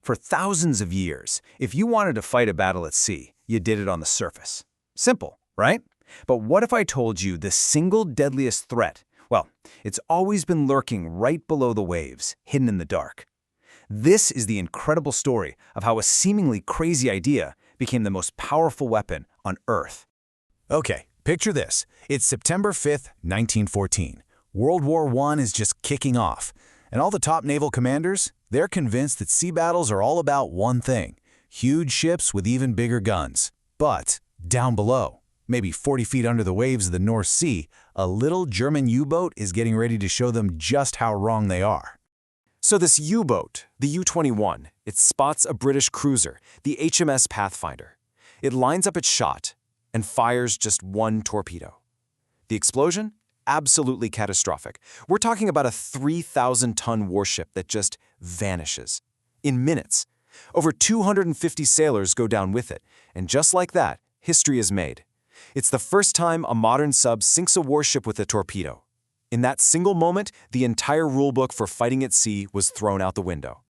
For thousands of years, if you wanted to fight a battle at sea, you did it on the surface. Simple, right? But what if I told you the single deadliest threat? Well, it's always been lurking right below the waves, hidden in the dark. This is the incredible story of how a seemingly crazy idea became the most powerful weapon on Earth. Okay, picture this. It's September 5th, 1914. World War I is just kicking off. And all the top naval commanders, they're convinced that sea battles are all about one thing: huge ships with even bigger guns. But down below, maybe 40 feet under the waves of the North Sea, a little German U-boat is getting ready to show them just how wrong they are. So this U-boat, the U-21, it spots a British cruiser, the HMS Pathfinder. It lines up its shot and fires just one torpedo. The explosion? Absolutely catastrophic. We're talking about a 3,000-ton warship that just vanishes. In minutes. Over 250 sailors go down with it, and just like that, history is made. It's the first time a modern sub sinks a warship with a torpedo. In that single moment, the entire rulebook for fighting at sea was thrown out the window.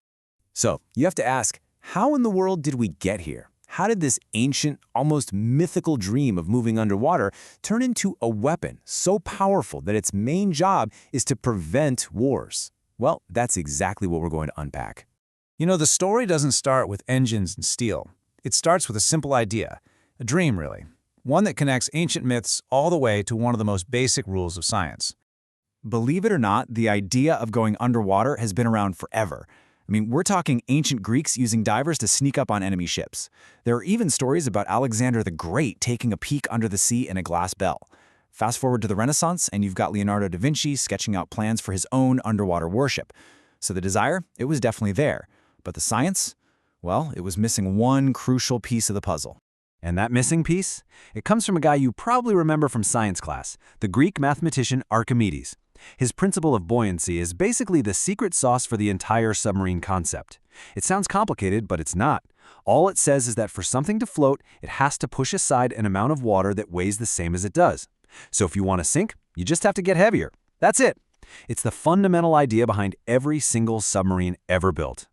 So, you have to ask, how in the world did we get here? How did this ancient, almost mythical dream of moving underwater turn into a weapon so powerful that its main job is to prevent wars? Well, that's exactly what we're going to unpack. You know, the story doesn't start with engines and steel. It starts with a simple idea, a dream really, one that connects ancient myths all the way to one of the most basic rules of science. Believe it or not, the idea of going underwater has been around forever. I mean, we're talking ancient Greeks using divers to sneak up on enemy ships. There are even stories about Alexander the Great taking a peek under the sea in a glass bell. Fast forward to the Renaissance, and you've got Leonardo da Vinci sketching out plans for his own underwater warship. So the desire, it was definitely there. But the science? Well, it was missing one crucial piece of the puzzle. And that missing piece? It comes from a guy you probably remember from science class, the Greek mathematician Archimedes. His principle of buoyancy is basically the secret sauce for the entire submarine concept. It sounds complicated, but it's not. All it says is that for something to float, it has to push aside an amount of water that weighs the same as it does. So if you want to sink, you just have to get heavier. That's it. It's the fundamental idea behind every single submarine ever built.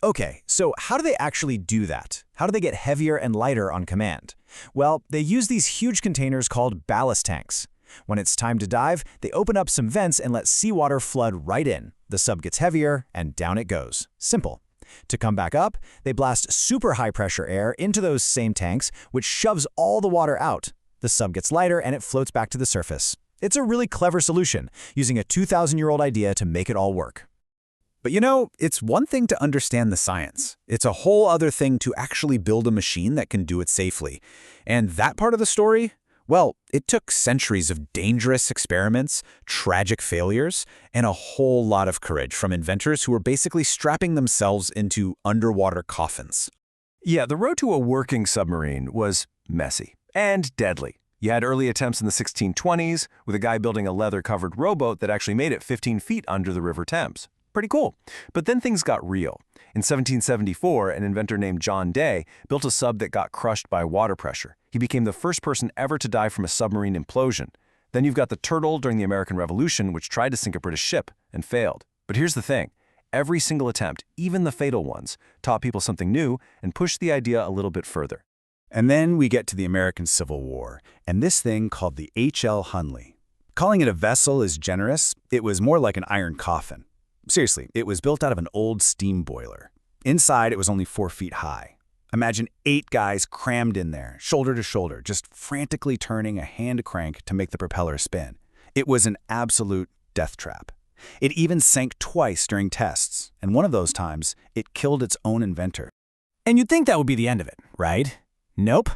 Okay, so how do they actually do that? How do they get heavier and lighter on command? Well, they use these huge containers called ballast tanks. When it's time to dive, they open up some vents and let seawater flood right in. The sub gets heavier, and down it goes. Simple. To come back up, they blast super high-pressure air into those same tanks, which shoves all the water out. The sub gets lighter, and it floats back to the surface. It's a really clever solution, using a 2,000-year-old idea to make it all work. But you know, it's one thing to understand the science. It's a whole other thing to actually build a machine that can do it safely. And that part of the story? Well, it took centuries of dangerous experiments, tragic failures, and a whole lot of courage from inventors who were basically strapping themselves into underwater coffins. Yeah, the road to a working submarine was messy and deadly. You had early attempts in the 1620s with a guy building a leather-covered rowboat that actually made it 15 feet under the River Thames. Pretty cool. But then things got real. In 1774, an inventor named John Day built a sub that got crushed by water pressure. He became the first person ever to die from a submarine implosion. Then you've got the Turtle during the American Revolution, which tried to sink a British ship and failed. But here's the thing. Every single attempt, even the fatal ones, taught people something new and pushed the idea a little bit further. And then we get to the American Civil War, and this thing called the H.L. Hunley. Calling it a vessel is generous. It was more like an iron coffin. Seriously, it was built out of an old steam boiler. Inside, it was only 4 feet high. Imagine 8 guys crammed in there, shoulder to shoulder, just frantically turning a hand crank to make the propeller spin. It was an absolute death trap. It even sank twice during tests, and one of those times, it killed its own inventor. And you'd think that would be the end of it, right? Nope.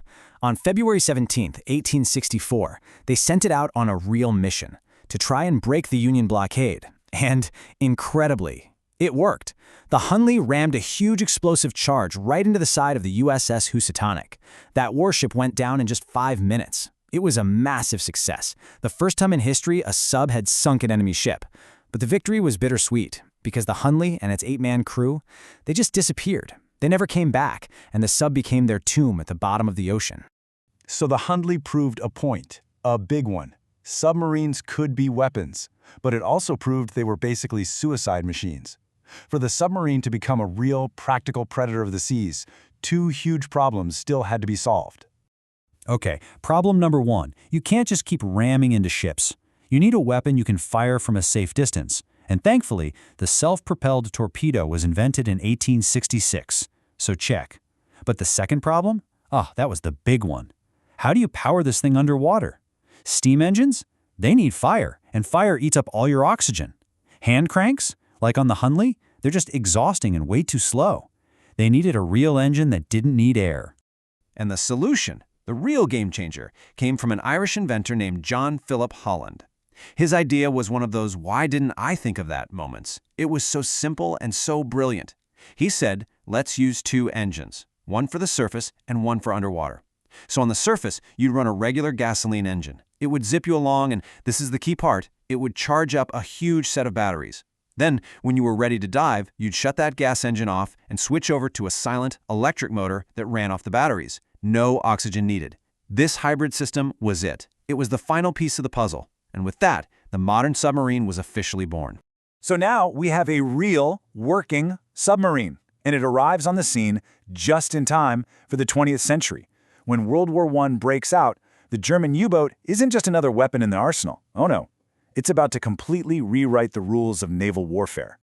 On February 17th, 1864, they sent it out on a real mission to try and break the Union blockade. And, incredibly, it worked. The Hunley rammed a huge explosive charge right into the side of the USS Housatonic. That warship went down in just 5 minutes. It was a massive success. The first time in history a sub had sunk an enemy ship. But the victory was bittersweet, because the Hunley and its 8-man crew, they just disappeared. They never came back, and the sub became their tomb at the bottom of the ocean. So the Hunley proved a point, a big one. Submarines could be weapons, but it also proved they were basically suicide machines. For the submarine to become a real, practical predator of the seas, two huge problems still had to be solved. Okay, problem number one. You can't just keep ramming into ships. You need a weapon you can fire from a safe distance. And thankfully, the self-propelled torpedo was invented in 1866. So check. But the second problem? That was the big one. How do you power this thing underwater? Steam engines? They need fire, and fire eats up all your oxygen. Hand cranks? Like on the Hunley? They're just exhausting and way too slow. They needed a real engine that didn't need air. And the solution, the real game changer, came from an Irish inventor named John Philip Holland. His idea was one of those "why didn't I think of that" moments. It was so simple and so brilliant. He said, let's use two engines, one for the surface and one for underwater. So on the surface, you'd run a regular gasoline engine. It would zip you along, and this is the key part, it would charge up a huge set of batteries. Then, when you were ready to dive, you'd shut that gas engine off and switch over to a silent electric motor that ran off the batteries. No oxygen needed. This hybrid system was it. It was the final piece of the puzzle. And with that, the modern submarine was officially born. So now we have a real, working submarine, and it arrives on the scene just in time for the 20th century. When World War I breaks out, the German U-boat isn't just another weapon in the arsenal. Oh no, it's about to completely rewrite the rules of naval warfare.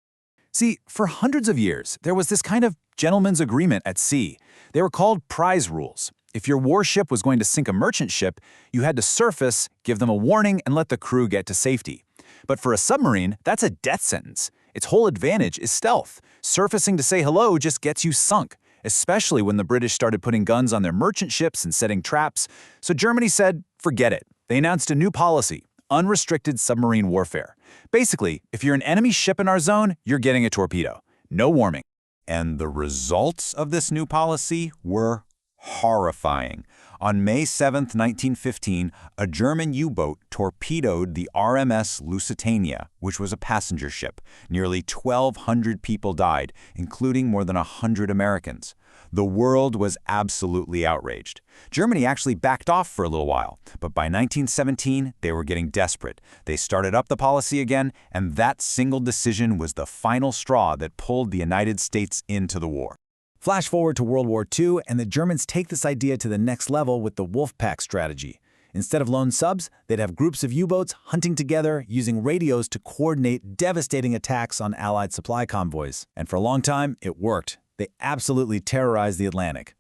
See, for hundreds of years, there was this kind of gentleman's agreement at sea. They were called prize rules. If your warship was going to sink a merchant ship, you had to surface, give them a warning, and let the crew get to safety. But for a submarine, that's a death sentence. Its whole advantage is stealth. Surfacing to say hello just gets you sunk, especially when the British started putting guns on their merchant ships and setting traps. So Germany said, forget it. They announced a new policy, unrestricted submarine warfare. Basically, if you're an enemy ship in our zone, you're getting a torpedo. No warning. And the results of this new policy were horrifying. On May 7, 1915, a German U-boat torpedoed the RMS Lusitania, which was a passenger ship. Nearly 1,200 people died, including more than 100 Americans. The world was absolutely outraged. Germany actually backed off for a little while, but by 1917, they were getting desperate. They started up the policy again, and that single decision was the final straw that pulled the United States into the war. Flash forward to World War II, and the Germans take this idea to the next level with the Wolfpack strategy. Instead of lone subs, they'd have groups of U-boats hunting together, using radios to coordinate devastating attacks on Allied supply convoys. And for a long time, it worked. They absolutely terrorized the Atlantic.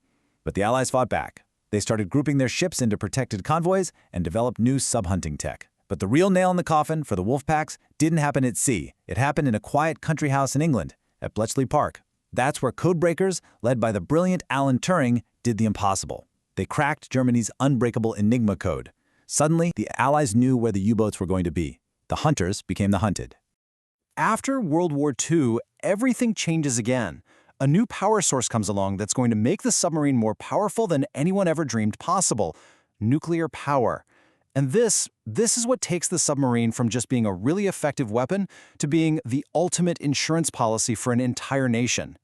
But the Allies fought back. They started grouping their ships into protected convoys and developed new sub-hunting tech. But the real nail in the coffin for the Wolfpacks didn't happen at sea. It happened in a quiet country house in England, at Bletchley Park. That's where codebreakers, led by the brilliant Alan Turing, did the impossible. They cracked Germany's unbreakable Enigma code. Suddenly, the Allies knew where the U-boats were going to be. The hunters became the hunted. After World War II, everything changes again. A new power source comes along that's going to make the submarine more powerful than anyone ever dreamed possible: nuclear power. And this is what takes the submarine from just being a really effective weapon to being the ultimate insurance policy for an entire nation.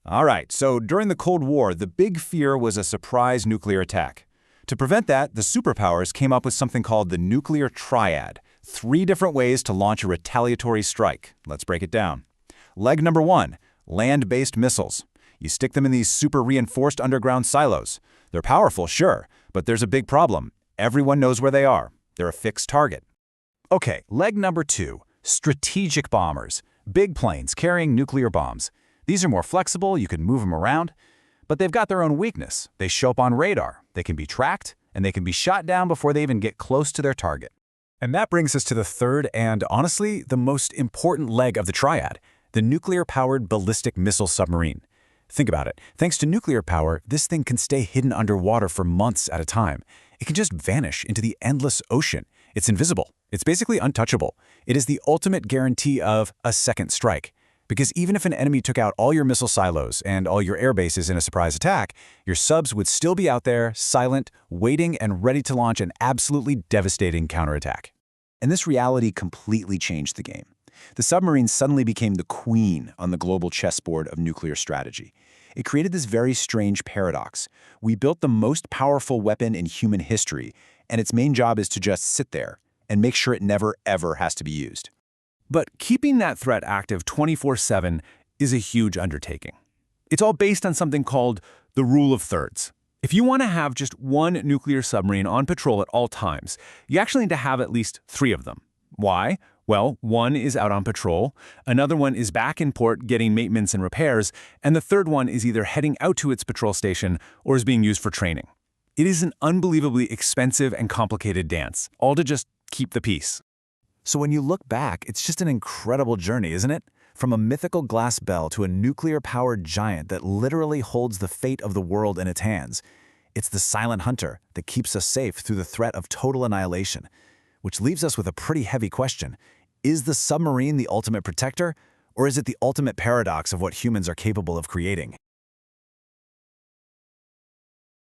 All right, so during the Cold War, the big fear was a surprise nuclear attack. To prevent that, the superpowers came up with something called the nuclear triad, 3 different ways to launch a retaliatory strike. Let's break it down. Leg number 1, land-based missiles. You stick them in these super reinforced underground silos. They're powerful, sure, but there's a big problem. Everyone knows where they are. They're a fixed target. Okay, leg number 2, strategic bombers. Big planes carrying nuclear bombs. These are more flexible, you can move them around, but they've got their own weakness. They show up on radar, they can be tracked, and they can be shot down before they even get close to their target. And that brings us to the third and, honestly, the most important leg of the triad, the nuclear-powered ballistic missile submarine. Think about it. Thanks to nuclear power, this thing can stay hidden underwater for months at a time. It can just vanish into the endless ocean. It's invisible. It's basically untouchable. It is the ultimate guarantee of a second strike. Because even if an enemy took out all your missile silos and all your air bases in a surprise attack, your subs would still be out there, silent, waiting, and ready to launch an absolutely devastating counterattack. And this reality completely changed the game. The submarine suddenly became the queen on the global chessboard of nuclear strategy. It created this very strange paradox. We built the most powerful weapon in human history, and its main job is to just sit there and make sure it never, ever has to be used. But keeping that threat active 24/7 is a huge undertaking. It's all based on something called the rule of thirds. If you want to have just one nuclear submarine on patrol at all times, you actually need to have at least 3 of them. Why? Well, one is out on patrol, another one is back in port getting maintenance and repairs, and the third one is either heading out to its patrol station or is being used for training. It is an unbelievably expensive and complicated dance, all to just keep the peace. So when you look back, it's just an incredible journey, isn't it? From a mythical glass bell to a nuclear-powered giant that literally holds the fate of the world in its hands. It's the silent hunter that keeps us safe through the threat of total annihilation. Which leaves us with a pretty heavy question. Is the submarine the ultimate protector, or is it the ultimate paradox of what humans are capable of creating?